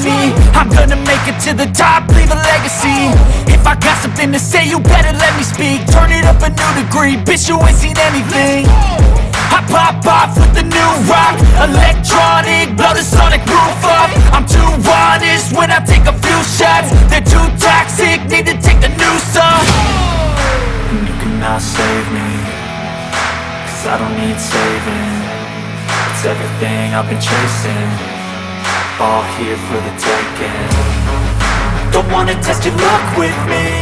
enemy. I'm gonna make it to the top, leave a legacy. If I got something to say, you better let me speak. Turn it up a new degree, bitch, you ain't seen anything. I pop off with the new rock, electronic, blow the sonic roof up. I'm too honest when I take a few shots. They're too toxic, need to take the noose off. And you cannot save me, cause I don't need saving. It's everything I've been chasing, all here for the taking. Don't wanna test your luck with me,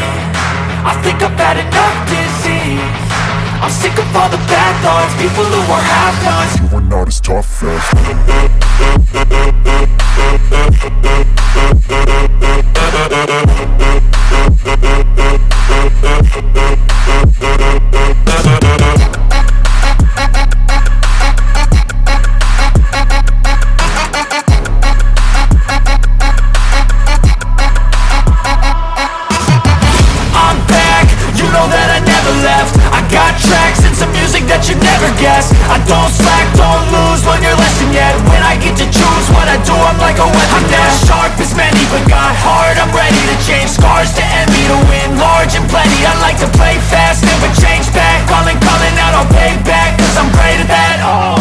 I think I've had enough disease. I'm sick of all the bad thoughts, people who are half-nots. You are not as tough as I'm back, you know that I never left. I got tracks and some music that you never guess. I don't slack, don't lose, learn your lesson yet. When I get to choose what I do, I'm like a weapon. I'm not sharp as many, but got heart, I'm ready to change scars to envy, to win large and plenty. I like to play fast, never change back. Calling out, I'll pay back, cause I'm great at that. Oh,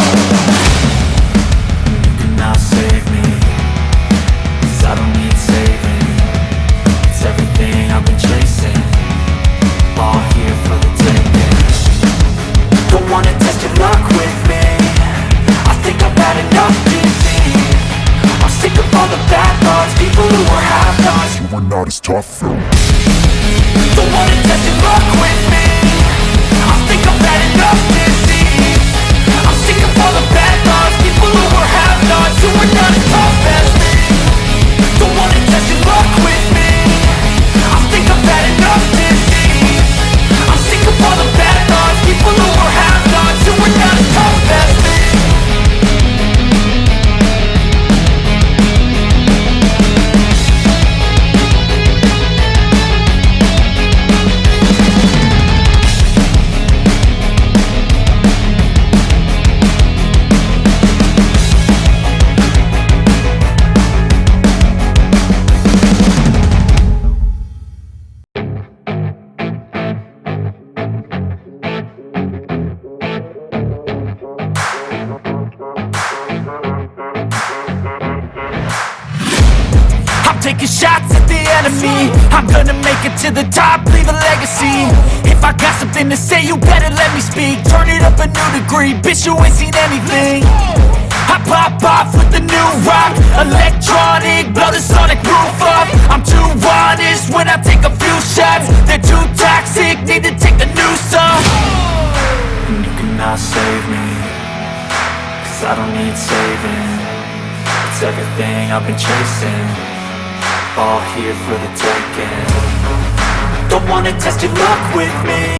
you cannot save me, cause I don't need saving. It's everything I've been chasing, all here for the taking. Don't wanna test your luck with me, I think I've had enough disease. I'm sick of all the bad thoughts, people who are half-nots. you are not as tough though. Don't wanna test your luck with me, I think I've had enough disease. I'm sick of all the bad thoughts, people who are half-nots, who are not as tough as me. Don't wanna test your luck with me, I think I've had enough disease. I'm sick of all the bad thoughts, people who are half-nots, who are not as tough as me. Taking shots at the enemy, I'm gonna make it to the top, leave a legacy. If I got something to say, you better let me speak. Turn it up a new degree, bitch, you ain't seen anything. I pop off with the new rock, electronic, blow the sonic roof up. I'm too honest when I take a few shots. They're too toxic, need to take the noose off. And you cannot save me, cause I don't need saving. It's everything I've been chasing, all here for the taking. Don't wanna test your luck with me.